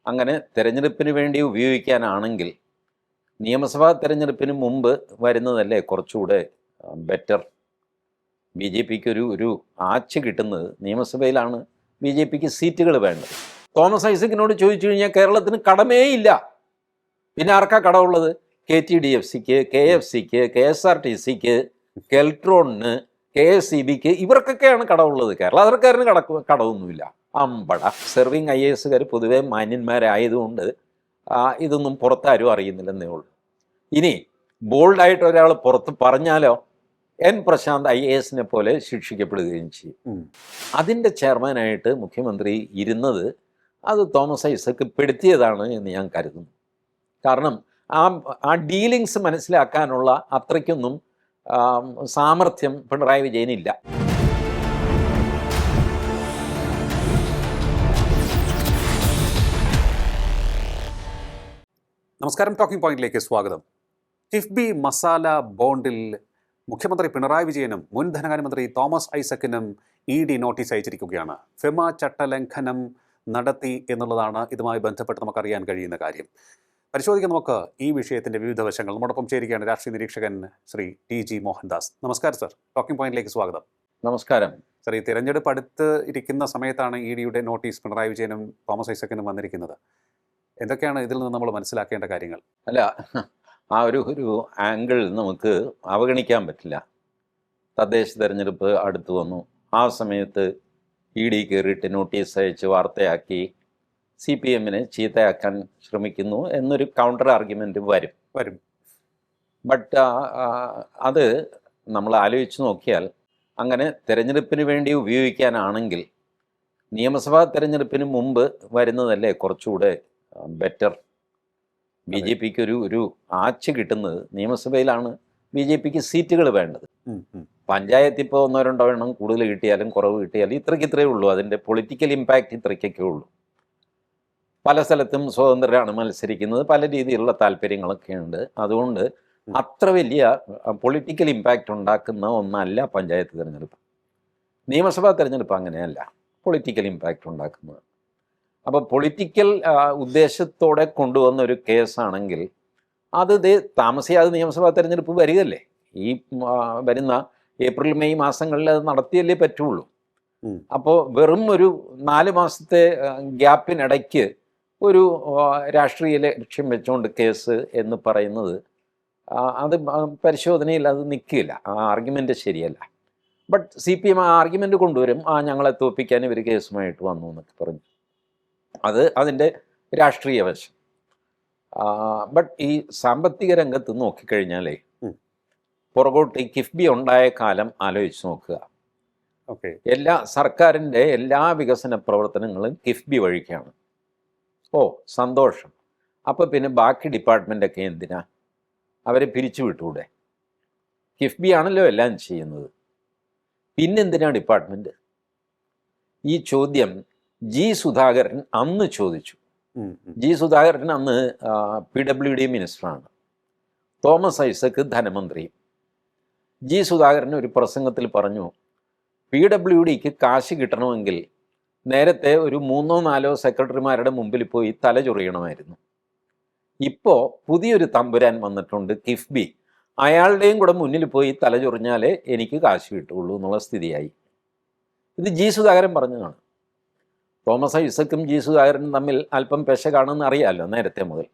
അങ്ങനെ തെരഞ്ഞെടുപ്പിന് വേണ്ടി ഉപയോഗിക്കാനാണെങ്കിൽ നിയമസഭാ തെരഞ്ഞെടുപ്പിന് മുമ്പ് വരുന്നതല്ലേ കുറച്ചുകൂടെ ബെറ്റർ. ബി ജെ പിക്ക് ഒരു ആച്ച് കിട്ടുന്നത് നിയമസഭയിലാണ്. ബി ജെ പിക്ക് സീറ്റുകൾ വേണ്ടത്. തോമസ് ഐസക്കിനോട് ചോദിച്ചു കഴിഞ്ഞാൽ കേരളത്തിന് കടമേ ഇല്ല. പിന്നെ ആർക്കാ കടമുള്ളത്? KTDFCക്ക്, KFCക്ക്, KSRTCക്ക്, കെൽട്രോണിന്, KSEBക്ക്, ഇവർക്കൊക്കെയാണ് കടമുള്ളത്. കേരള സർക്കാരിന് കടമൊന്നുമില്ല. അമ്പട. സെർവിങ് IASകാർ പൊതുവെ മാന്യന്മാരായതുകൊണ്ട് ഇതൊന്നും പുറത്താരും അറിയുന്നില്ലെന്നേ ഉള്ളൂ. ഇനി ബോൾഡായിട്ട് ഒരാൾ പുറത്ത് പറഞ്ഞാലോ N. പ്രശാന്ത് IASനെ പോലെ ശിക്ഷിക്കപ്പെടുകയും ചെയ്യും. അതിൻ്റെ ചെയർമാനായിട്ട് മുഖ്യമന്ത്രി ഇരുന്നത് അത് തോമസ് ഐസക്ക് പെടുത്തിയതാണ് എന്ന് ഞാൻ കരുതുന്നു. കാരണം ആ ഡീലിങ്സ് മനസ്സിലാക്കാനുള്ള അത്രയ്ക്കൊന്നും സാമർഥ്യം പിണറായി വിജയനില്ല. നമസ്കാരം, ടോക്കിംഗ് പോയിന്റിലേക്ക് സ്വാഗതം. കിഫ്ബി മസാല ബോണ്ടിൽ മുഖ്യമന്ത്രി പിണറായി വിജയനും മുൻ ധനകാര്യമന്ത്രി തോമസ് ഐസക്കിനും ED നോട്ടീസ് അയച്ചിരിക്കുകയാണ്. ഫെമ ചട്ടലംഘനം നടത്തി എന്നുള്ളതാണ് ഇതുമായി ബന്ധപ്പെട്ട് നമുക്കറിയാൻ കഴിയുന്ന കാര്യം. പരിശോധിക്കാൻ നമുക്ക് ഈ വിഷയത്തിൻ്റെ വിവിധ വശങ്ങൾ. നമ്മോടൊപ്പം ചേരുകയാണ് രാഷ്ട്രീയ നിരീക്ഷകൻ ശ്രീ TG മോഹൻദാസ്. നമസ്കാരം സർ, ടോക്കിംഗ് പോയിന്റിലേക്ക് സ്വാഗതം. നമസ്കാരം സർ, ഈ തിരഞ്ഞെടുപ്പ് അടുത്ത് ഇരിക്കുന്ന സമയത്താണ് EDയുടെ നോട്ടീസ് പിണറായി വിജയനും തോമസ് ഐസക്കിനും വന്നിരിക്കുന്നത്. എന്തൊക്കെയാണ് ഇതിൽ നിന്ന് നമ്മൾ മനസ്സിലാക്കേണ്ട കാര്യങ്ങൾ? അല്ല, ആ ഒരു ആംഗിൾ നമുക്ക് അവഗണിക്കാൻ പറ്റില്ല. തദ്ദേശ തെരഞ്ഞെടുപ്പ് അടുത്തു വന്നു. ആ സമയത്ത് ED കയറിയിട്ട് നോട്ടീസ് അയച്ച് വാർത്തയാക്കി CPMനെ ചീത്തയാക്കാൻ ശ്രമിക്കുന്നു എന്നൊരു കൗണ്ടർ ആർഗ്യുമെൻ്റ് വരും. ബട്ട് അത് നമ്മൾ ആലോചിച്ച് നോക്കിയാൽ അങ്ങനെ തെരഞ്ഞെടുപ്പിന് വേണ്ടി ഉപയോഗിക്കാനാണെങ്കിൽ നിയമസഭാ തെരഞ്ഞെടുപ്പിന് മുമ്പ് വരുന്നതല്ലേ കുറച്ചുകൂടെ ബെറ്റർ. ബി ജെ പിക്ക് ഒരു ആച്ച് കിട്ടുന്നത് നിയമസഭയിലാണ്. ബി ജെ പിക്ക് സീറ്റുകൾ വേണ്ടത്. പഞ്ചായത്ത് ഇപ്പോൾ 1-2 എണ്ണം കൂടുതൽ കിട്ടിയാലും കുറവ് കിട്ടിയാലും ഇത്രയ്ക്കേ ഉള്ളൂ. അതിൻ്റെ പൊളിറ്റിക്കൽ ഇമ്പാക്റ്റ് ഇത്രയ്ക്കൊക്കെ ഉള്ളൂ. പല സ്ഥലത്തും സ്വതന്ത്രരാണ് മത്സരിക്കുന്നത്, പല രീതിയിലുള്ള താല്പര്യങ്ങളൊക്കെ ഉണ്ട്. അതുകൊണ്ട് അത്ര വലിയ പൊളിറ്റിക്കൽ ഇമ്പാക്റ്റ് ഉണ്ടാക്കുന്ന ഒന്നല്ല പഞ്ചായത്ത് തിരഞ്ഞെടുപ്പ്. നിയമസഭാ തിരഞ്ഞെടുപ്പ് അങ്ങനെയല്ല, പൊളിറ്റിക്കൽ ഇമ്പാക്റ്റ് ഉണ്ടാക്കുന്നത്. അപ്പോൾ പൊളിറ്റിക്കൽ ഉദ്ദേശത്തോടെ കൊണ്ടുവന്ന ഒരു കേസാണെങ്കിൽ അത് താമസിയാതെ നിയമസഭാ തെരഞ്ഞെടുപ്പ് വരികയല്ലേ. ഈ വരുന്ന ഏപ്രിൽ മെയ് മാസങ്ങളിൽ അത് നടത്തിയല്ലേ പറ്റുള്ളൂ. അപ്പോൾ വെറും ഒരു 4 മാസത്തെ ഗ്യാപ്പിനിടയ്ക്ക് ഒരു രാഷ്ട്രീയ ലക്ഷ്യം വെച്ചുകൊണ്ട് കേസ് എന്ന് പറയുന്നത് അത് പരിശോധനയിൽ അത് നിൽക്കില്ല. ആ ആർഗ്യുമെൻ്റ് ശരിയല്ല. ബട്ട് CPM ആ ആർഗ്യുമെൻ്റ് കൊണ്ടുവരും, ഞങ്ങളെ തോൽപ്പിക്കാൻ ഇവർ കേസുമായിട്ട് വന്നു എന്നൊക്കെ പറഞ്ഞു. അത് അതിൻ്റെ രാഷ്ട്രീയ വശം. ബട്ട് ഈ സാമ്പത്തിക രംഗത്ത് നോക്കിക്കഴിഞ്ഞാലേ പുറകോട്ട് ഈ കിഫ്ബി ഉണ്ടായ കാലം ആലോചിച്ച് നോക്കുക. സർക്കാരിൻ്റെ എല്ലാ വികസന പ്രവർത്തനങ്ങളും കിഫ്ബി വഴിക്കാണ്. സന്തോഷം. അപ്പോൾ പിന്നെ ബാക്കി ഡിപ്പാർട്ട്മെൻറ്റൊക്കെ എന്തിനാ? അവരെ പിരിച്ചു വിട്ടൂടെ? കിഫ്ബി ആണല്ലോ എല്ലാം ചെയ്യുന്നത്. പിന്നെന്തിനാ ഡിപ്പാർട്ട്മെൻറ്റ്? ഈ ചോദ്യം സുധാകരൻ അന്ന് ചോദിച്ചു. സുധാകരൻ അന്ന് PWD മിനിസ്റ്ററാണ്, തോമസ് ഐസക്ക് ധനമന്ത്രിയും. സുധാകരൻ ഒരു പ്രസംഗത്തിൽ പറഞ്ഞു, PWDക്ക് കാശ് കിട്ടണമെങ്കിൽ നേരത്തെ ഒരു 3-4 സെക്രട്ടറിമാരുടെ മുമ്പിൽ പോയി തല ചൊറിയണമായിരുന്നു. ഇപ്പോൾ പുതിയൊരു തമ്പുരാൻ വന്നിട്ടുണ്ട്, കിഫ്ബി. അയാളുടെയും കൂടെ മുന്നിൽ പോയി തല ചൊറിഞ്ഞാലേ എനിക്ക് കാശ് കിട്ടുള്ളൂ എന്നുള്ള സ്ഥിതിയായി. ഇത് സുധാകരൻ പറഞ്ഞതാണ്. തോമസ് ഐസക്കും സുധാകരനും തമ്മിൽ അല്പം പെശ കാണുമെന്ന് അറിയാമല്ലോ നേരത്തെ മുതൽ.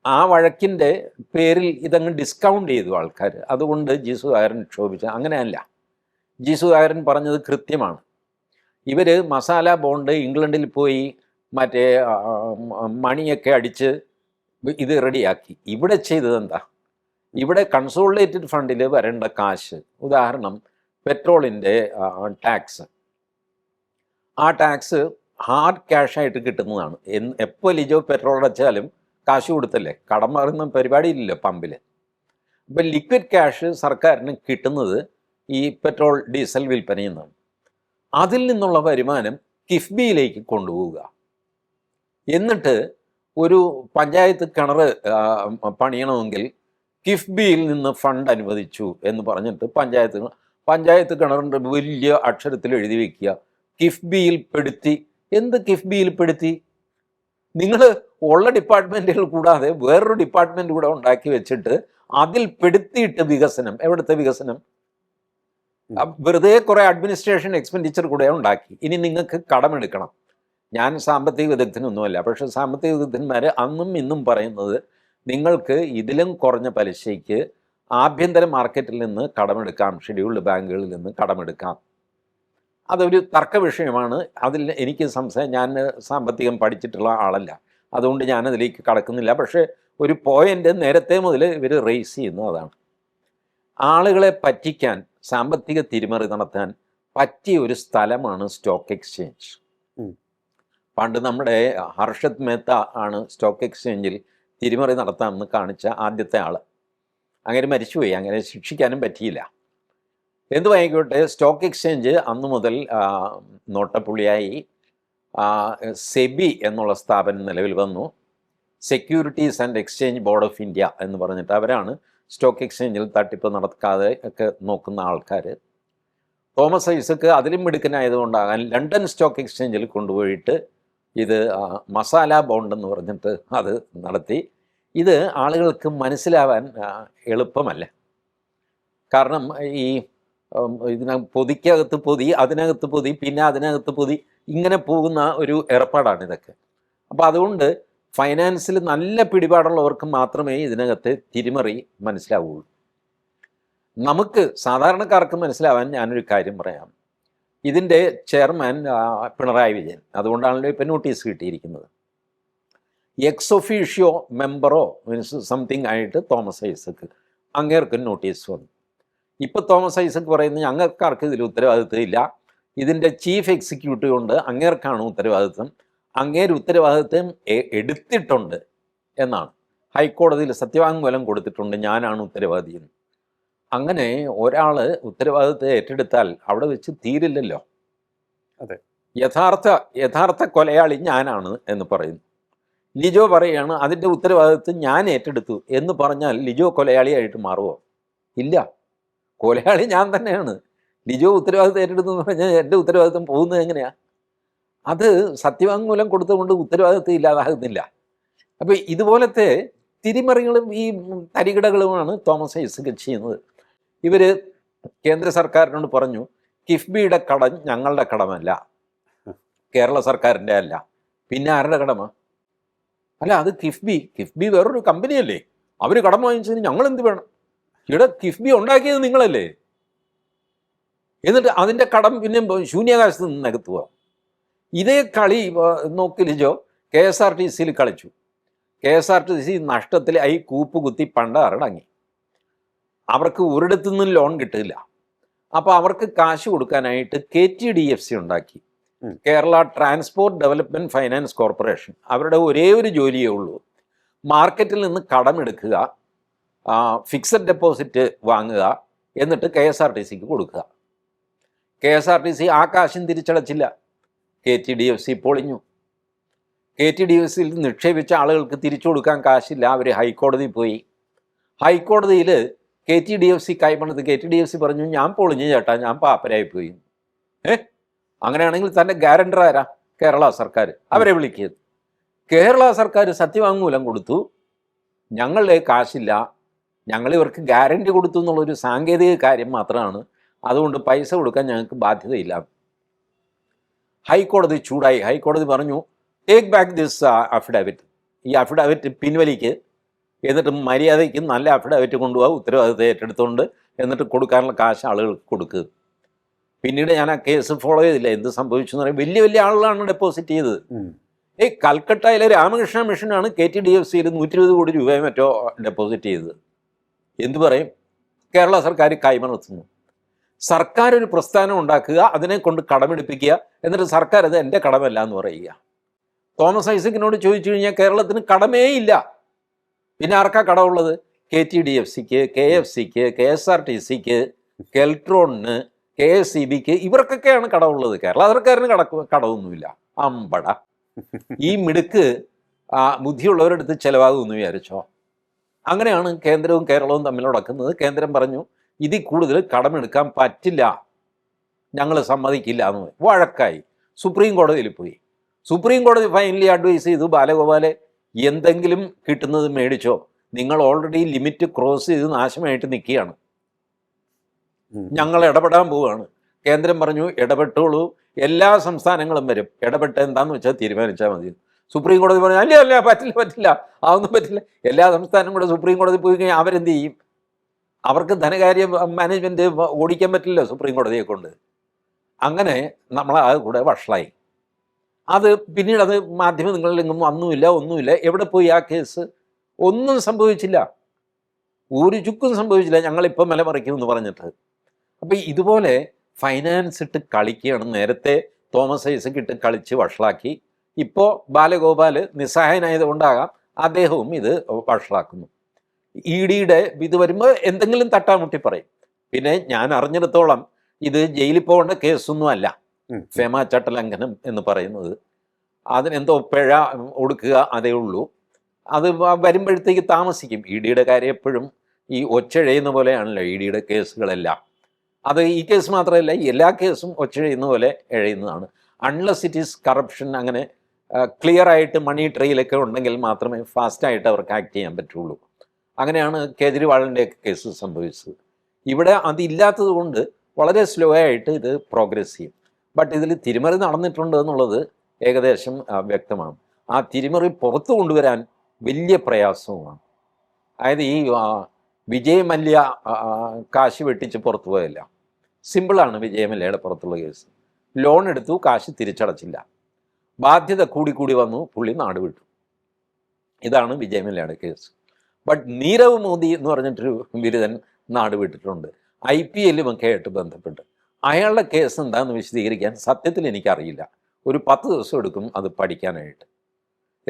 ആ വഴക്കിൻ്റെ പേരിൽ ഇതങ്ങ് ഡിസ്കൗണ്ട് ചെയ്തു ആൾക്കാർ. അതുകൊണ്ട് സുധാകരൻ ക്ഷോഭിച്ചു. അങ്ങനെയല്ല, സുധാകരൻ പറഞ്ഞത് കൃത്യമാണ്. ഇവർ മസാല ബോണ്ട് ഇംഗ്ലണ്ടിൽ പോയി മറ്റേ മണിയൊക്കെ അടിച്ച് ഇത് റെഡിയാക്കി. ഇവിടെ ചെയ്തതെന്താ? ഇവിടെ കൺസോളിഡേറ്റഡ് ഫണ്ടിൽ വരേണ്ട കാശ്, ഉദാഹരണം പെട്രോളിൻ്റെ ടാക്സ്, ആ ടാക്സ് ഹാർഡ് ക്യാഷായിട്ട് കിട്ടുന്നതാണ്. എപ്പോൾ ലിജോ പെട്രോൾ അടച്ചാലും കാശ് കൊടുത്തല്ലേ, കടം മാറുന്ന പരിപാടിയില്ലല്ലോ പമ്പിൽ. ഇപ്പം ലിക്വിഡ് ക്യാഷ് സർക്കാരിന് കിട്ടുന്നത് ഈ പെട്രോൾ ഡീസൽ വിൽപ്പനയിൽ നിന്നാണ്. അതിൽ നിന്നുള്ള വരുമാനം കിഫ്ബിയിലേക്ക് കൊണ്ടുപോവുക. എന്നിട്ട് ഒരു പഞ്ചായത്ത് കിണർ പണിയണമെങ്കിൽ കിഫ്ബിയിൽ നിന്ന് ഫണ്ട് അനുവദിച്ചു എന്ന് പറഞ്ഞിട്ട് പഞ്ചായത്ത് കിണറിൻ്റെ വലിയ അക്ഷരത്തിൽ എഴുതി വയ്ക്കുക, കിഫ്ബിയിൽ പെടുത്തി. എന്ത് കിഫ്ബിയിൽ പെടുത്തി? നിങ്ങൾ ഉള്ള ഡിപ്പാർട്ട്മെൻറ്റുകൾ കൂടാതെ വേറൊരു ഡിപ്പാർട്ട്മെൻറ്റ് കൂടെ ഉണ്ടാക്കി വെച്ചിട്ട് അതിൽ പെടുത്തിയിട്ട് വികസനം, എവിടുത്തെ വികസനം? വെറുതെ കുറേ അഡ്മിനിസ്ട്രേഷൻ എക്സ്പെൻഡിച്ചർ കൂടെ ഉണ്ടാക്കി. ഇനി നിങ്ങൾക്ക് കടമെടുക്കണം. ഞാൻ സാമ്പത്തിക വിദഗ്ധനൊന്നുമല്ല, പക്ഷേ സാമ്പത്തിക വിദഗ്ധന്മാർ അന്നും ഇന്നും പറയുന്നത് നിങ്ങൾക്ക് ഇതിലും കുറഞ്ഞ പലിശയ്ക്ക് ആഭ്യന്തര മാർക്കറ്റിൽ നിന്ന് കടമെടുക്കാം, ഷെഡ്യൂൾഡ് ബാങ്കുകളിൽ നിന്ന് കടമെടുക്കാം. അതൊരു തർക്ക വിഷയമാണ്. അതിൽ എനിക്ക് ഞാൻ സാമ്പത്തികം പഠിച്ചിട്ടുള്ള ആളല്ല, അതുകൊണ്ട് ഞാനതിലേക്ക് കടക്കുന്നില്ല. പക്ഷേ ഒരു പോയിൻ്റ് നേരത്തെ മുതൽ ഇവർ റേസ് ചെയ്യുന്നത് അതാണ്. ആളുകളെ പറ്റിക്കാൻ, സാമ്പത്തിക തിരിമറി നടത്താൻ പറ്റിയ ഒരു സ്ഥലമാണ് സ്റ്റോക്ക് എക്സ്ചേഞ്ച്. പണ്ട് നമ്മുടെ ഹർഷത് മേത്ത ആണ് സ്റ്റോക്ക് എക്സ്ചേഞ്ചിൽ തിരിമറി നടത്താമെന്ന് കാണിച്ച ആദ്യത്തെ ആൾ. അങ്ങനെ മരിച്ചുപോയി, അങ്ങനെ ശിക്ഷിക്കാനും പറ്റിയില്ല. എന്തുമായിക്കോട്ടെ, സ്റ്റോക്ക് എക്സ്ചേഞ്ച് അന്നു മുതൽ നോട്ടപ്പുള്ളിയായി. സെബി എന്നുള്ള സ്ഥാപനം നിലവിൽ വന്നു. Securities and exchange board of India എന്ന് പറഞ്ഞിട്ട് അവരാണ് സ്റ്റോക്ക് എക്സ്ചേഞ്ചിൽ തട്ടിപ്പ് നടക്കാതെ ഒക്കെ നോക്കുന്ന ആൾക്കാർ. തോമസ് ഐസക്ക് അതിലും മിടുക്കനായതുകൊണ്ടാകാൻ ലണ്ടൻ സ്റ്റോക്ക് എക്സ്ചേഞ്ചിൽ കൊണ്ടുപോയിട്ട് ഇത് മസാല ബോണ്ട് എന്ന് പറഞ്ഞിട്ട് അത് നടത്തി. ഇത് ആളുകൾക്ക് മനസ്സിലാവാൻ എളുപ്പമല്ല. കാരണം ഈ പൊതിക്കകത്ത് പൊതി, അതിനകത്ത് പൊതി, പിന്നെ അതിനകത്ത് പൊതി, ഇങ്ങനെ പോകുന്ന ഒരു ഏർപ്പാടാണ് ഇതൊക്കെ. അപ്പോൾ അതുകൊണ്ട് ഫൈനാൻസിൽ നല്ല പിടിപാടുള്ളവർക്ക് മാത്രമേ ഇതിനകത്ത് തിരിമറി മനസ്സിലാവുള്ളൂ. നമുക്ക് സാധാരണക്കാർക്ക് മനസ്സിലാവാൻ ഞാനൊരു കാര്യം പറയാം. ഇതിൻ്റെ ചെയർമാൻ പിണറായി വിജയൻ, അതുകൊണ്ടാണല്ലോ ഇപ്പം നോട്ടീസ് കിട്ടിയിരിക്കുന്നത്. എക്സ് ഒഫീഷ്യോ മെമ്പറോ മീൻസ് സംതിങ് ആയിട്ട് തോമസ് ഐസക്ക്, അങ്ങേർക്ക് നോട്ടീസ് വന്നു. ഇപ്പോൾ തോമസ് ഐസക്ക് പറയുന്നത് ഞങ്ങൾക്കാർക്ക് ഇതിൽ ഉത്തരവാദിത്വം ഇല്ല, ഇതിൻ്റെ ചീഫ് എക്സിക്യൂട്ടീവ് ഉണ്ട്, അങ്ങേർക്കാണ് ഉത്തരവാദിത്വം, അങ്ങേര് ഉത്തരവാദിത്വം എടുത്തിട്ടുണ്ട് എന്നാണ്. ഹൈക്കോടതിയിൽ സത്യവാങ്മൂലം കൊടുത്തിട്ടുണ്ട്, ഞാനാണ് ഉത്തരവാദിയെന്ന്. അങ്ങനെ ഒരാൾ ഉത്തരവാദിത്വം ഏറ്റെടുത്താൽ അവിടെ വെച്ച് തീരില്ലല്ലോ. അതെ, യഥാർത്ഥ കൊലയാളി ഞാനാണ് എന്ന് പറയുന്നു. ലിജോ പറയുകയാണ് അതിൻ്റെ ഉത്തരവാദിത്വം ഞാൻ ഏറ്റെടുത്തു എന്ന് പറഞ്ഞാൽ ലിജോ കൊലയാളിയായിട്ട് മാറുമോ? ഇല്ല, കൊലയാളി ഞാൻ തന്നെയാണ്. ലിജോ ഉത്തരവാദിത്വം ഏറ്റെടുത്തു എന്ന് പറഞ്ഞാൽ എൻ്റെ ഉത്തരവാദിത്വം പോകുന്നത് എങ്ങനെയാണ്? അത് സത്യവാങ്മൂലം കൊടുത്തുകൊണ്ട് ഉത്തരവാദിത്വം ഇല്ലാതാകുന്നില്ല. അപ്പോൾ ഇതുപോലത്തെ തിരിമറികളും ഈ തരികിടകളുമാണ് തോമസ് ഐസക്ക് ചെയ്യുന്നത്. ഇവർ കേന്ദ്ര സർക്കാരിനോട് പറഞ്ഞു, കിഫ്ബിയുടെ കടം ഞങ്ങളുടെ കടമല്ല, കേരള സർക്കാരിൻ്റെ അല്ല, പിന്നെ ആരുടെ കടമ? അല്ല, അത് കിഫ്ബി വേറൊരു കമ്പനിയല്ലേ, അവർ കടം വാങ്ങിച്ചതിന് ഞങ്ങൾ എന്ത് വേണം? ഇവിടെ കിഫ്ബി ഉണ്ടാക്കിയത് നിങ്ങളല്ലേ, എന്നിട്ട് അതിൻ്റെ കടം പിന്നെ ശൂന്യാകാശത്ത് നിന്ന് നികത്തുക. ഇതേ കളി നോക്കിലിജോ KSRTC കളിച്ചു. KSRTC നഷ്ടത്തിലായി കൂപ്പ് കുത്തി പണ്ടാറടങ്ങി. അവർക്ക് ഒരിടത്തു നിന്നും ലോൺ കിട്ടില്ല. അപ്പോൾ അവർക്ക് കാശ് കൊടുക്കാനായിട്ട് KTDFC ഉണ്ടാക്കി, Kerala transport development finance corporation. അവരുടെ ഒരേ ഒരു ജോലിയേ ഉള്ളൂ, മാർക്കറ്റിൽ നിന്ന് കടമെടുക്കുക, ഫിക്സഡ് ഡെപ്പോസിറ്റ് വാങ്ങുക, എന്നിട്ട് KSRTCക്ക് കൊടുക്കുക. KSRTC ആ കാശും തിരിച്ചടച്ചില്ല. KTDFC പൊളിഞ്ഞു. KTDFCയിൽ നിക്ഷേപിച്ച ആളുകൾക്ക് തിരിച്ചു കൊടുക്കാൻ കാശില്ല. അവർ ഹൈക്കോടതിയിൽ പോയി. ഹൈക്കോടതിയിൽ KTDFC കൈമണത്ത് KTDFC പറഞ്ഞു, ഞാൻ പൊളിഞ്ഞു ചേട്ടാ, ഞാൻ പാപ്പരായി പോയി. അങ്ങനെയാണെങ്കിൽ തൻ്റെ ഗ്യാരണ്ടർ ആരാ? കേരള സർക്കാർ. അവരെ വിളിക്കിയത്. കേരള സർക്കാർ സത്യവാങ്മൂലം കൊടുത്തു, ഞങ്ങളുടെ കാശില്ല, ഞങ്ങൾ ഇവർക്ക് ഗ്യാരണ്ടി കൊടുത്തു എന്നുള്ളൊരു സാങ്കേതിക കാര്യം മാത്രമാണ്, അതുകൊണ്ട് പൈസ കൊടുക്കാൻ ഞങ്ങൾക്ക് ബാധ്യതയില്ല. ഹൈക്കോടതി ചൂടായി. ഹൈക്കോടതി പറഞ്ഞു, ടേക്ക് ബാക്ക് ദിസ് അഫിഡാവിറ്റ്, ഈ അഫിഡാവിറ്റ് പിൻവലിക്ക്, എന്നിട്ട് മര്യാദയ്ക്ക് നല്ല അഫിഡാവിറ്റ് കൊണ്ടുപോകുക, ഉത്തരവാദിത്തം ഏറ്റെടുത്തുകൊണ്ട്, എന്നിട്ട് കൊടുക്കാനുള്ള കാശ് ആളുകൾക്ക് കൊടുക്കുക. പിന്നീട് ഞാൻ ആ കേസ് ഫോളോ ചെയ്തില്ല. എന്ത് സംഭവിച്ചു എന്ന് പറയാം, വലിയ വലിയ ആളുകളാണ് ഡെപ്പോസിറ്റ് ചെയ്തത്. കൽക്കട്ടയിലെ രാമകൃഷ്ണ മിഷനാണ് KTDFCയിൽ 120 കോടി രൂപയോ മറ്റോ ഡെപ്പോസിറ്റ് ചെയ്തത്. എന്തു പറയും? കേരള സർക്കാർ കൈമണർത്തുന്നു. സർക്കാർ ഒരു പ്രസ്ഥാനം ഉണ്ടാക്കുക, അതിനെ കൊണ്ട് കടമെടുപ്പിക്കുക, എന്നിട്ട് സർക്കാർ അത് എൻ്റെ കടമല്ല എന്ന് പറയുക. തോമസ് ഐസക്കിനോട് ചോദിച്ചു കഴിഞ്ഞാൽ കേരളത്തിന് കടമേ ഇല്ല. പിന്നെ ആർക്കാ കടമുള്ളത്? KTDFCക്ക്, KFCക്ക്, KSRTCക്ക്, കെൽട്രോണിന്, KSEBക്ക്, ഇവർക്കൊക്കെയാണ് കടമുള്ളത്. കേരള സർക്കാരിന് കടമൊന്നുമില്ല. അമ്പട. ഈ മിടുക്ക് ബുദ്ധിയുള്ളവരെടുത്ത് ചിലവാകുമെന്ന് വിചാരിച്ചോ? അങ്ങനെയാണ് കേന്ദ്രവും കേരളവും തമ്മിൽ നടക്കുന്നത്. കേന്ദ്രം പറഞ്ഞു, ഇതിൽ കൂടുതൽ കടമെടുക്കാൻ പറ്റില്ല, ഞങ്ങൾ സമ്മതിക്കില്ല എന്ന് വഴക്കായി. സുപ്രീം കോടതിയിൽ പോയി. സുപ്രീം കോടതി ഫൈനലി അഡ്വൈസ് ചെയ്തു, ബാലഗോപാലെ എന്തെങ്കിലും കിട്ടുന്നത് മേടിച്ചോ, നിങ്ങൾ ഓൾറെഡി ലിമിറ്റ് ക്രോസ് ചെയ്ത് നാശമായിട്ട് നിൽക്കുകയാണ്, ഞങ്ങൾ ഇടപെടാൻ പോവുകയാണ്. കേന്ദ്രം പറഞ്ഞു ഇടപെട്ടോളൂ, എല്ലാ സംസ്ഥാനങ്ങളും വരും, ഇടപെട്ട് എന്താണെന്ന് വെച്ചാൽ തീരുമാനിച്ചാൽ മതി. സുപ്രീം കോടതി പറഞ്ഞു അല്ല പറ്റില്ല, അതൊന്നും പറ്റില്ല. എല്ലാ സംസ്ഥാനവും കൂടെ സുപ്രീം കോടതി പോയി കഴിഞ്ഞാൽ അവരെന്ത് ചെയ്യും? അവർക്ക് ധനകാര്യ മാനേജ്മെൻറ്റ് ഓടിക്കാൻ പറ്റില്ല സുപ്രീം കോടതിയെ കൊണ്ട്. അങ്ങനെ നമ്മൾ അത് കൂടെ വഷളായി. അത് പിന്നീട് അത് മാധ്യമങ്ങളിലെങ്ങും ഒന്നുമില്ല. എവിടെ പോയി ആ കേസ്? ഒന്നും സംഭവിച്ചില്ല, ഒരു ചുക്കും സംഭവിച്ചില്ല. ഞങ്ങളിപ്പം മലമറിക്കുമെന്ന് പറഞ്ഞിട്ട്. അപ്പം ഇതുപോലെ ഫൈനാൻസ് ഇട്ട് കളിക്കുകയാണ്. നേരത്തെ തോമസ് ഐസക് ഇട്ട് കളിച്ച് വഷളാക്കി. ഇപ്പോൾ ബാലഗോപാൽ നിസ്സഹായനായതുകൊണ്ടാകാം അദ്ദേഹവും ഇത് വഷളാക്കുന്നു. ഇ ഡിയുടെ ഇത് വരുമ്പോൾ എന്തെങ്കിലും തട്ടാമുട്ടി പറയും. പിന്നെ ഞാൻ അറിഞ്ഞിടത്തോളം ഇത് ജയിലിൽ പോകേണ്ട കേസൊന്നും അല്ല. ഫെമ ചട്ടലംഘനം എന്ന് പറയുന്നത് അതിനെന്തോ പിഴ കൊടുക്കുക അതേ ഉള്ളൂ. അത് വരുമ്പോഴത്തേക്ക് താമസിക്കും. ഇ ഡിയുടെ കാര്യം എപ്പോഴും ഈ ഒച്ചഴയുന്ന പോലെയാണല്ലോ ഇ ഡിയുടെ കേസുകളെല്ലാം. അത് ഈ കേസ് മാത്രമല്ല, എല്ലാ കേസും ഒച്ചഴയുന്ന പോലെ എഴയുന്നതാണ്. അൺലെസ് ഇറ്റ് ഈസ് കറപ്ഷൻ, അങ്ങനെ ക്ലിയർ ആയിട്ട് മണി ട്രെയിലൊക്കെ ഉണ്ടെങ്കിൽ മാത്രമേ ഫാസ്റ്റായിട്ട് അവർക്ക് ആക്ട് ചെയ്യാൻ പറ്റുള്ളൂ. അങ്ങനെയാണ് കേജ്രിവാളിൻ്റെയൊക്കെ കേസ് സംഭവിച്ചത്. ഇവിടെ അതില്ലാത്തത് കൊണ്ട് വളരെ സ്ലോ ആയിട്ട് ഇത് പ്രോഗ്രസ് ചെയ്യും. ബട്ട് ഇതിൽ തിരിമറി നടന്നിട്ടുണ്ട് എന്നുള്ളത് ഏകദേശം വ്യക്തമാണ്. ആ തിരിമറി പുറത്തു കൊണ്ടുവരാൻ വലിയ പ്രയാസവുമാണ്. അതായത് ഈ വിജയ് മല്യ കാശ് വെട്ടിച്ച് പുറത്തു പോയല്ല, സിമ്പിളാണ് വിജയ് മല്യയുടെ പുറത്തുള്ള കേസ്. ലോൺ എടുത്തു, കാശ് തിരിച്ചടച്ചില്ല, ബാധ്യത കൂടി വന്നു, പുള്ളി നാട് വിട്ടു. ഇതാണ് വിജയ് മല്യയുടെ കേസ്. ബട്ട് നീരവ് മോദി എന്ന് പറഞ്ഞിട്ടൊരു ബിരുദൻ നാട് വിട്ടിട്ടുണ്ട്, IPL ഒക്കെ ആയിട്ട് ബന്ധപ്പെട്ട്. അയാളുടെ കേസ് എന്താണെന്ന് വിശദീകരിക്കാൻ സത്യത്തിൽ എനിക്കറിയില്ല. ഒരു 10 ദിവസം എടുക്കും അത് പഠിക്കാനായിട്ട്.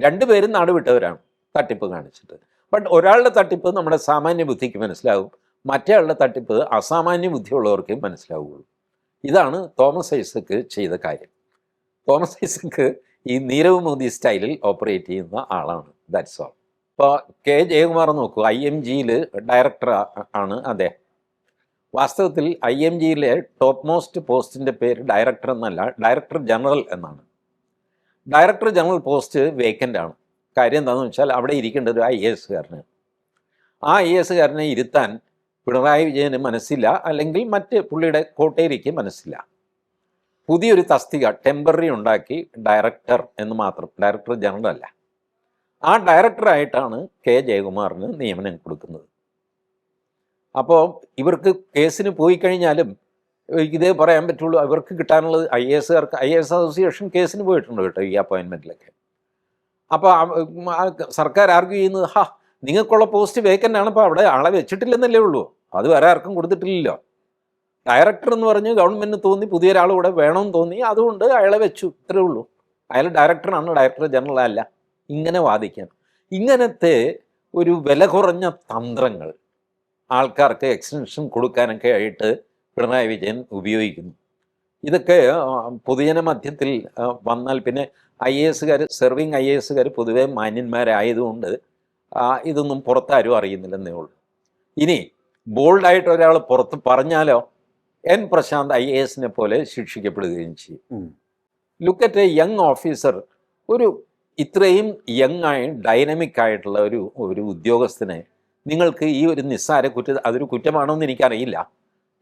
രണ്ടുപേരും നാട് വിട്ടവരാണ് തട്ടിപ്പ് കാണിച്ചിട്ട്. ബട്ട് ഒരാളുടെ തട്ടിപ്പ് നമ്മുടെ സാമാന്യ ബുദ്ധിക്ക് മനസ്സിലാവും, മറ്റേയാളുടെ തട്ടിപ്പ് അസാമാന്യ ബുദ്ധിയുള്ളവർക്ക് മനസ്സിലാവുകയുള്ളൂ. ഇതാണ് തോമസ് ഐസക് ചെയ്ത കാര്യം. തോമസ് ഐസക് ഈ നീരവ് മോദി സ്റ്റൈലിൽ ഓപ്പറേറ്റ് ചെയ്യുന്ന ആളാണ്. That's all. ഇപ്പോൾ കെ ജയകുമാർ നോക്കൂ, IMGയിൽ ഡയറക്ടർ ആണ് അദ്ദേഹം. വാസ്തവത്തിൽ IMGയിലെ ടോപ്പ് മോസ്റ്റ് പോസ്റ്റിൻ്റെ പേര് ഡയറക്ടർ എന്നല്ല, ഡയറക്ടർ ജനറൽ എന്നാണ്. ഡയറക്ടർ ജനറൽ പോസ്റ്റ് വേക്കൻ്റ് ആണ്. കാര്യം എന്താണെന്ന് വെച്ചാൽ അവിടെ ഇരിക്കേണ്ട ഒരു IAS-കാരന്. ആ IAS-കാരനെ ഇരുത്താൻ പിണറായി വിജയന് മനസ്സില്ല, അല്ലെങ്കിൽ മറ്റ് പുള്ളിയുടെ കോട്ടേരിക്ക് മനസ്സില്ല. പുതിയൊരു തസ്തിക ടെമ്പററി ഉണ്ടാക്കി ഡയറക്ടർ എന്ന് മാത്രം, ഡയറക്ടർ ജനറൽ അല്ല. ആ ഡയറക്ടറായിട്ടാണ് കെ ജയകുമാറിന് നിയമനം കൊടുക്കുന്നത്. അപ്പോൾ ഇവർക്ക് കേസിന് പോയി കഴിഞ്ഞാലും ഇതേ പറയാൻ പറ്റുള്ളൂ. അവർക്ക് കിട്ടാനുള്ളത് IAS-കാർക്ക് IAS അസോസിയേഷൻ കേസിന് പോയിട്ടുണ്ട് കേട്ടോ ഈ അപ്പോയിൻമെൻറ്റിലൊക്കെ. അപ്പോൾ സർക്കാർ ആർഗ്യൂ ചെയ്യുന്നത് നിങ്ങൾക്കുള്ള പോസ്റ്റ് വേക്കൻ്റ് ആണ്, അപ്പോൾ അവിടെ ആളെ വെച്ചിട്ടില്ലെന്നല്ലേ ഉള്ളൂ, അത് വേറെ ആർക്കും കൊടുത്തിട്ടില്ലല്ലോ. ഡയറക്ടർ എന്ന് പറഞ്ഞ് ഗവൺമെൻറ്റിന് തോന്നി പുതിയൊരാൾ കൂടെ വേണമെന്ന് തോന്നി, അതുകൊണ്ട് അയാളെ വെച്ചു, ഇത്രേ ഉള്ളൂ. അയാൾ ഡയറക്ടറാണ്, ഡയറക്ടർ ജനറൽ അല്ല. ഇങ്ങനെ വാദിക്കാൻ ഇങ്ങനത്തെ ഒരു വില കുറഞ്ഞ തന്ത്രങ്ങൾ ആൾക്കാർക്ക് എക്സ്റ്റൻഷൻ കൊടുക്കാനൊക്കെ ആയിട്ട് പിണറായി വിജയൻ ഉപയോഗിക്കുന്നു. ഇതൊക്കെ പൊതുജന മധ്യത്തിൽ വന്നാൽ പിന്നെ IAS-കാർ, സെർവിങ് IAS-കാർ പൊതുവെ മാന്യന്മാരായതുകൊണ്ട് ഇതൊന്നും പുറത്താരും അറിയുന്നില്ലെന്നേ ഉള്ളൂ. ഇനി ബോൾഡായിട്ട് ഒരാൾ പുറത്ത് പറഞ്ഞാലോ N പ്രശാന്ത് IAS-നെ പോലെ ശിക്ഷിക്കപ്പെടുകയും ചെയ്യും. Look at A young officer, ഒരു ഇത്രയും യങ്ങായി ഡൈനമിക് ആയിട്ടുള്ള ഒരു ഉദ്യോഗസ്ഥനെ നിങ്ങൾക്ക് ഈ ഒരു നിസ്സാര അതൊരു കുറ്റമാണോ എന്ന് എനിക്കറിയില്ല.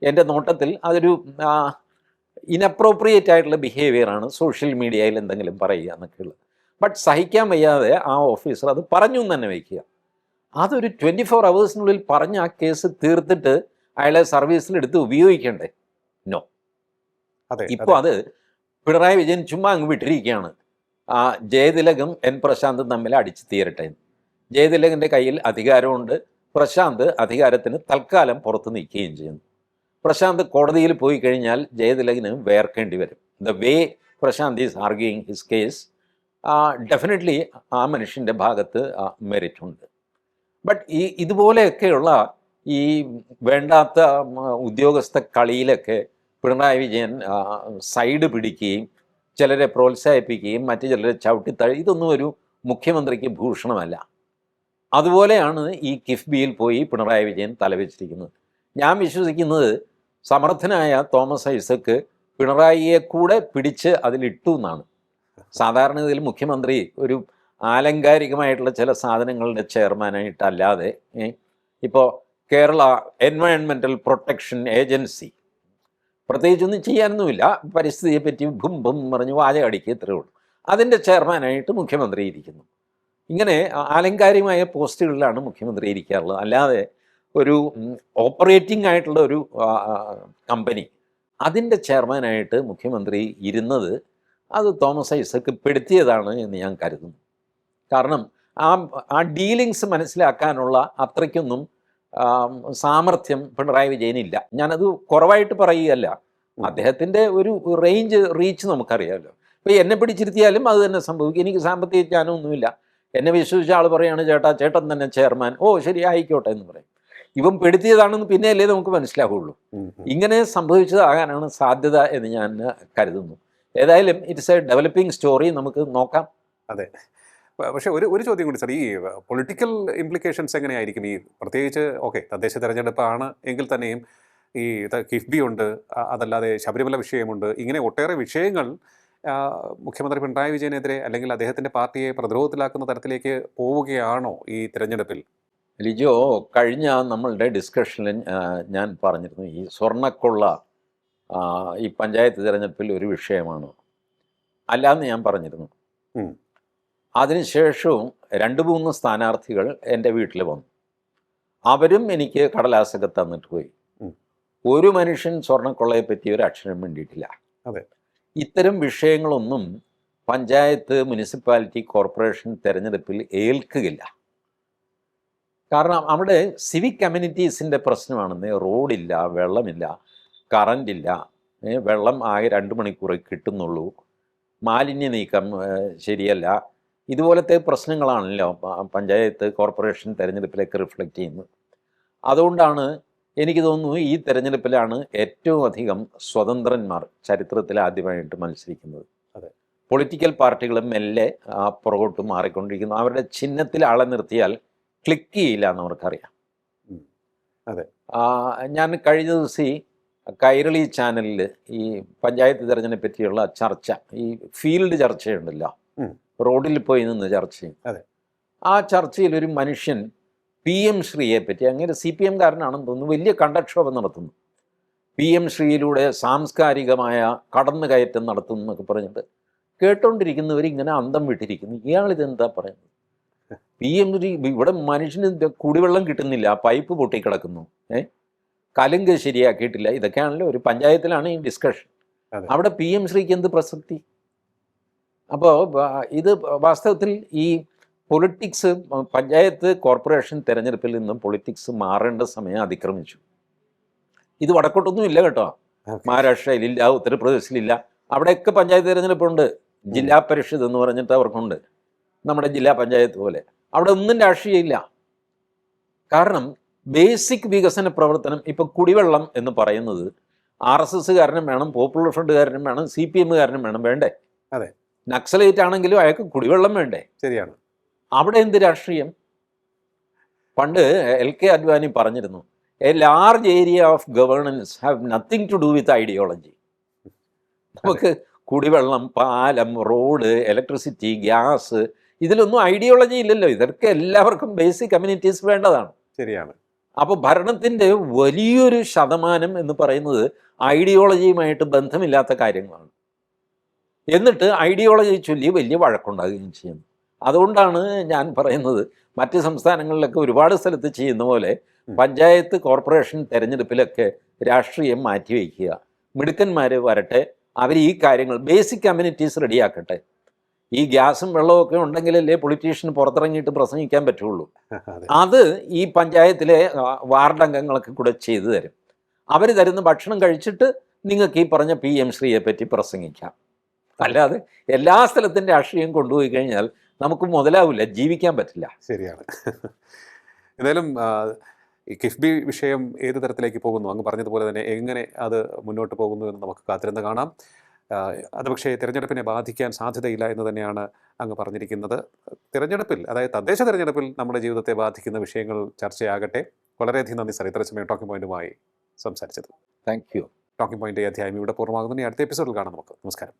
എൻ്റെ നോട്ടത്തിൽ അതൊരു ഇനപ്രോപ്രിയേറ്റ് ആയിട്ടുള്ള ബിഹേവിയറാണ് സോഷ്യൽ മീഡിയയിൽ എന്തെങ്കിലും പറയുക എന്നൊക്കെയുള്ളത്. ബട്ട് സഹിക്കാൻ വയ്യാതെ ആ ഓഫീസർ അത് പറഞ്ഞു എന്ന് തന്നെ വയ്ക്കുക. അതൊരു 24 hours പറഞ്ഞ് ആ കേസ് തീർത്തിട്ട് അയാളെ സർവീസിലെടുത്ത് ഉപയോഗിക്കണ്ടേ? നോ. ഇപ്പോൾ അത് പിണറായി വിജയൻ ചുമ്മാ അങ്ങ് വിട്ടിരിക്കുകയാണ്. ജയതിലകും N പ്രശാന്തും തമ്മിൽ അടിച്ചു തീരട്ടെ. ജയതിലകൻ്റെ കയ്യിൽ അധികാരമുണ്ട്, പ്രശാന്ത് അധികാരത്തിന് തൽക്കാലം പുറത്ത് നിൽക്കുകയും ചെയ്യുന്നു. പ്രശാന്ത് കോടതിയിൽ പോയി കഴിഞ്ഞാൽ ജയതിലകിന് വേർക്കേണ്ടി വരും. The way Prashant is arguing his case, definitely ആ മനുഷ്യൻ്റെ ഭാഗത്ത് മെറിറ്റ് ഉണ്ട്. ബട്ട് ഇതുപോലെയൊക്കെയുള്ള ഈ വേണ്ടാത്ത ഉദ്യോഗസ്ഥ കളിയിലൊക്കെ പിണറായി വിജയൻ സൈഡ് പിടിക്കുകയും ചിലരെ പ്രോത്സാഹിപ്പിക്കുകയും മറ്റു ചിലരെ ചവിട്ടിത്തഴി, ഇതൊന്നും ഒരു മുഖ്യമന്ത്രിക്ക് ഭൂഷണമല്ല. അതുപോലെയാണ് ഈ കിഫ്ബിയിൽ പോയി പിണറായി വിജയൻ തലവെച്ചിരിക്കുന്നത്. ഞാൻ വിശ്വസിക്കുന്നത് സമർത്ഥനായ തോമസ് ഐസക് പിണറായിയെ കൂടെ പിടിച്ച് അതിലിട്ടു എന്നാണ്. സാധാരണഗതിയിൽ മുഖ്യമന്ത്രി ഒരു ആലങ്കാരികമായിട്ടുള്ള ചില സാധനങ്ങളുടെ ചെയർമാനായിട്ടല്ലാതെ ഇപ്പോൾ കേരള എൻവയൺമെൻറ്റൽ പ്രൊട്ടക്ഷൻ ഏജൻസി പ്രത്യേകിച്ചൊന്നും ചെയ്യാനൊന്നുമില്ല, പരിസ്ഥിതിയെ പറ്റി ഭും ഭും പറഞ്ഞ് വാചകടിക്കുക ഇത്രയേ ഉള്ളൂ. അതിൻ്റെ ചെയർമാനായിട്ട് മുഖ്യമന്ത്രി ഇരിക്കുന്നു. ഇങ്ങനെ ആലങ്കാരികമായ പോസ്റ്റുകളിലാണ് മുഖ്യമന്ത്രി ഇരിക്കാറുള്ളത്. അല്ലാതെ ഒരു ഓപ്പറേറ്റിംഗ് ആയിട്ടുള്ള ഒരു കമ്പനി അതിൻ്റെ ചെയർമാനായിട്ട് മുഖ്യമന്ത്രി ഇരുന്നത് അത് തോമസ് ഐസക്ക് പെടുത്തിയതാണ് എന്ന് ഞാൻ കരുതുന്നു. കാരണം ആ ഡീലിങ്സ് മനസ്സിലാക്കാനുള്ള അത്രയ്ക്കൊന്നും സാമർഥ്യം പിണറായി വിജയനില്ല. ഞാനത് കുറവായിട്ട് പറയുകയല്ല, അദ്ദേഹത്തിൻ്റെ ഒരു റീച്ച് നമുക്കറിയാമല്ലോ. ഇപ്പോൾ എന്നെ പിടിച്ചിരുത്തിയാലും അത് തന്നെ സംഭവിക്കും. എനിക്ക് സാമ്പത്തിക ജ്ഞാനമൊന്നുമില്ല, എന്നെ വിശ്വസിച്ച ആൾ പറയുകയാണ് ചേട്ടൻ തന്നെ ചെയർമാൻ, ഓ ശരി ആയിക്കോട്ടെ എന്ന് പറയും. ഇവൻ പെടുത്തിയതാണെന്ന് പിന്നെയല്ലേ നമുക്ക് മനസ്സിലാവുള്ളൂ. ഇങ്ങനെ സംഭവിച്ചതാകാനാണ് സാധ്യത എന്ന് ഞാൻ കരുതുന്നു. ഏതായാലും ഇറ്റ്സ് എ ഡെവലപ്പിംഗ് സ്റ്റോറി, നമുക്ക് നോക്കാം. അതെ, പക്ഷേ ഒരു ചോദ്യം കൂടി സാർ, ഈ പൊളിറ്റിക്കൽ ഇംപ്ലിക്കേഷൻസ് എങ്ങനെയായിരിക്കും ഈ പ്രത്യേകിച്ച് തദ്ദേശ തെരഞ്ഞെടുപ്പാണ് എങ്കിൽ തന്നെയും ഈ കിഫ്ബി ഉണ്ട്, അതല്ലാതെ ശബരിമല വിഷയമുണ്ട്, ഇങ്ങനെ ഒട്ടേറെ വിഷയങ്ങൾ മുഖ്യമന്ത്രി പിണറായി വിജയനെതിരെ അല്ലെങ്കിൽ അദ്ദേഹത്തിൻ്റെ പാർട്ടിയെ പ്രതിരോധത്തിലാക്കുന്ന തരത്തിലേക്ക് പോവുകയാണോ ഈ തിരഞ്ഞെടുപ്പിൽ? ലിജോ, കഴിഞ്ഞ നമ്മളുടെ ഡിസ്കഷനിൽ ഞാൻ പറഞ്ഞിരുന്നു, ഈ സ്വർണ്ണക്കൊള്ള ഈ പഞ്ചായത്ത് തിരഞ്ഞെടുപ്പിൽ ഒരു വിഷയമാണ് അല്ലാന്ന് ഞാൻ പറഞ്ഞിരുന്നു. അതിനുശേഷവും 2-3 സ്ഥാനാർത്ഥികൾ എൻ്റെ വീട്ടിൽ വന്നു. അവരും എനിക്ക് കടലാസൊക്കെ തന്നിട്ട് പോയി. ഒരു മനുഷ്യൻ സ്വർണ്ണക്കൊള്ളയെ പറ്റി ഒരു അക്ഷരം വേണ്ടിയിട്ടില്ല. അതെ, ഇത്തരം വിഷയങ്ങളൊന്നും പഞ്ചായത്ത്, മുനിസിപ്പാലിറ്റി, കോർപ്പറേഷൻ തിരഞ്ഞെടുപ്പിൽ ഏൽക്കുകയില്ല. കാരണം അവിടെ സിവിക് കമ്മ്യൂണിറ്റീസിൻ്റെ പ്രശ്നമാണെന്ന്. റോഡില്ല, വെള്ളമില്ല, കറണ്ടില്ല, വെള്ളം ആകെ 2 മണിക്കൂറേ കിട്ടുന്നുള്ളൂ, മാലിന്യ നീക്കം ശരിയല്ല, ഇതുപോലത്തെ പ്രശ്നങ്ങളാണല്ലോ പഞ്ചായത്ത്, കോർപ്പറേഷൻ തിരഞ്ഞെടുപ്പിലേക്ക് റിഫ്ലക്റ്റ് ചെയ്യുന്നത്. അതുകൊണ്ടാണ് എനിക്ക് തോന്നുന്നു ഈ തിരഞ്ഞെടുപ്പിലാണ് ഏറ്റവും അധികം സ്വതന്ത്രന്മാർ ചരിത്രത്തിൽ ആദ്യമായിട്ട് മത്സരിക്കുന്നത്. അതെ, പൊളിറ്റിക്കൽ പാർട്ടികളും മെല്ലെ പുറകോട്ട് മാറിക്കൊണ്ടിരിക്കുന്നു. അവരുടെ ചിഹ്നത്തിൽ ആളെ നിർത്തിയാൽ ക്ലിക്ക് ചെയ്യില്ല എന്നവർക്കറിയാം. അതെ, ഞാൻ കഴിഞ്ഞ ദിവസം ഈ കൈരളി ചാനലിൽ ഈ പഞ്ചായത്ത് തിരഞ്ഞെടുപ്പിനെ പറ്റിയുള്ള ചർച്ച, ഈ ഫീൽഡ് ചർച്ചയുണ്ടല്ലോ, റോഡിൽ പോയി നിന്ന് ചർച്ച ചെയ്യും. ആ ചർച്ചയിൽ ഒരു മനുഷ്യൻ PM ശ്രീയെ പറ്റി, അങ്ങനെ CPM കാരനാണെന്ന് തോന്നുന്നു, വലിയ കടക്ഷോഭം നടത്തുന്നു. PM ശ്രീയിലൂടെ സാംസ്കാരികമായ കടന്നുകയറ്റം നടത്തുന്നു എന്നൊക്കെ പറഞ്ഞിട്ട് കേട്ടോണ്ടിരിക്കുന്നവരിങ്ങനെ അന്തം വിട്ടിരിക്കുന്നു. ഇയാളിതെന്താ പറയുന്നത്? PM ശ്രീ, ഇവിടെ മനുഷ്യന് കുടിവെള്ളം കിട്ടുന്നില്ല, പൈപ്പ് പൊട്ടിക്കിടക്കുന്നു, കലുങ്ക് ശരിയാക്കിയിട്ടില്ല, ഇതൊക്കെയാണല്ലോ ഒരു പഞ്ചായത്തിലാണ് ഈ ഡിസ്കഷൻ. അവിടെ PM ശ്രീക്ക് എന്ത് പ്രസക്തി? അപ്പോൾ ഇത് വാസ്തവത്തിൽ ഈ പൊളിറ്റിക്സ്, പഞ്ചായത്ത് കോർപ്പറേഷൻ തിരഞ്ഞെടുപ്പിൽ നിന്നും പൊളിറ്റിക്സ് മാറേണ്ട സമയം അതിക്രമിച്ചു. ഇത് വടക്കോട്ടൊന്നും ഇല്ല കേട്ടോ, മഹാരാഷ്ട്രയിലില്ല, ഉത്തർപ്രദേശിലില്ല, അവിടെയൊക്കെ പഞ്ചായത്ത് തിരഞ്ഞെടുപ്പുണ്ട്. ജില്ലാ പരിഷത്ത് എന്ന് പറഞ്ഞിട്ട് അവർക്കുണ്ട്, നമ്മുടെ ജില്ലാ പഞ്ചായത്ത് പോലെ. അവിടെ ഒന്നും രാഷ്ട്രീയമില്ല. കാരണം ബേസിക് വികസന പ്രവർത്തനം, ഇപ്പം കുടിവെള്ളം എന്ന് പറയുന്നത് RSSകാരനും വേണം, പോപ്പുലർ ഫ്രണ്ടുകാരനും വേണം, CPMകാരനും വേണം, വേണ്ടേ? അതെ, നക്സലൈറ്റ് ആണെങ്കിലും അയാൾക്ക് കുടിവെള്ളം വേണ്ടേ? ശരിയാണ്. അവിടെ എന്ത് രാഷ്ട്രീയം? പണ്ട് LK അദ്വാനി പറഞ്ഞിരുന്നു, a large area of governance have nothing to do with ideology. നമുക്ക് കുടിവെള്ളം, പാലം, റോഡ്, ഇലക്ട്രിസിറ്റി, ഗ്യാസ്, ഇതിലൊന്നും ഐഡിയോളജി ഇല്ലല്ലോ. ഇതൊക്കെ എല്ലാവർക്കും ബേസിക് കമ്മ്യൂണിറ്റീസ് വേണ്ടതാണ്. ശരിയാണ്. അപ്പോൾ ഭരണത്തിൻ്റെ വലിയൊരു ശതമാനം എന്ന് പറയുന്നത് ഐഡിയോളജിയുമായിട്ട് ബന്ധമില്ലാത്ത കാര്യങ്ങളാണ്. എന്നിട്ട് ഐഡിയോളജി ചൊല്ലി വലിയ വഴക്കുണ്ടാകുകയും ചെയ്യുന്നു. അതുകൊണ്ടാണ് ഞാൻ പറയുന്നത്, മറ്റ് സംസ്ഥാനങ്ങളിലൊക്കെ ഒരുപാട് സ്ഥലത്ത് ചെയ്യുന്ന പോലെ പഞ്ചായത്ത് കോർപ്പറേഷൻ തിരഞ്ഞെടുപ്പിലൊക്കെ രാഷ്ട്രീയം മാറ്റിവെക്കുക. മിടുക്കന്മാർ വരട്ടെ, അവർ ഈ കാര്യങ്ങൾ ബേസിക് കമ്മ്യൂണിറ്റീസ് റെഡിയാക്കട്ടെ. ഈ ഗ്യാസും വെള്ളമൊക്കെ ഉണ്ടെങ്കിലല്ലേ പൊളിറ്റീഷ്യന് പുറത്തിറങ്ങിയിട്ട് പ്രസംഗിക്കാൻ പറ്റുള്ളൂ. അത് ഈ പഞ്ചായത്തിലെ വാർഡ് അംഗങ്ങളൊക്കെ കൂടെ ചെയ്തു തരും. അവർ തരുന്ന ഭക്ഷണം കഴിച്ചിട്ട് നിങ്ങൾക്ക് ഈ പറഞ്ഞ PM ശ്രീയെ പറ്റി പ്രസംഗിക്കാം. അല്ലാതെ എല്ലാ സ്ഥലത്തും രാഷ്ട്രീയം കൊണ്ടുപോയി കഴിഞ്ഞാൽ നമുക്ക് മുതലാവില്ല, ജീവിക്കാൻ പറ്റില്ല. ശരിയാണ്. എന്തായാലും ഈ കിഫ്ബി വിഷയം ഏത് തരത്തിലേക്ക് പോകുന്നു, അങ്ങ് പറഞ്ഞതുപോലെ തന്നെ എങ്ങനെ അത് മുന്നോട്ട് പോകുന്നു എന്ന് നമുക്ക് കാത്തിരുന്ന് കാണാം. അത് പക്ഷേ തിരഞ്ഞെടുപ്പിനെ ബാധിക്കാൻ സാധ്യതയില്ല എന്ന് തന്നെയാണ് അങ്ങ് പറഞ്ഞിരിക്കുന്നത്. തിരഞ്ഞെടുപ്പിൽ, അതായത് തദ്ദേശ തിരഞ്ഞെടുപ്പിൽ നമ്മുടെ ജീവിതത്തെ ബാധിക്കുന്ന വിഷയങ്ങൾ ചർച്ചയാകട്ടെ. വളരെയധികം നന്ദി സാർ, ഇത്ര സമയം ടോക്കിംഗ് പോയിന്റുമായി സംസാരിച്ചത്. Thank you. ടോക്കിംഗ് പോയിന്റ് അധ്യായം ഇവിടെ പൂർണ്ണമാകുന്നു. അടുത്ത എപ്പിസോഡിൽ കാണാം നമുക്ക്. നമസ്കാരം.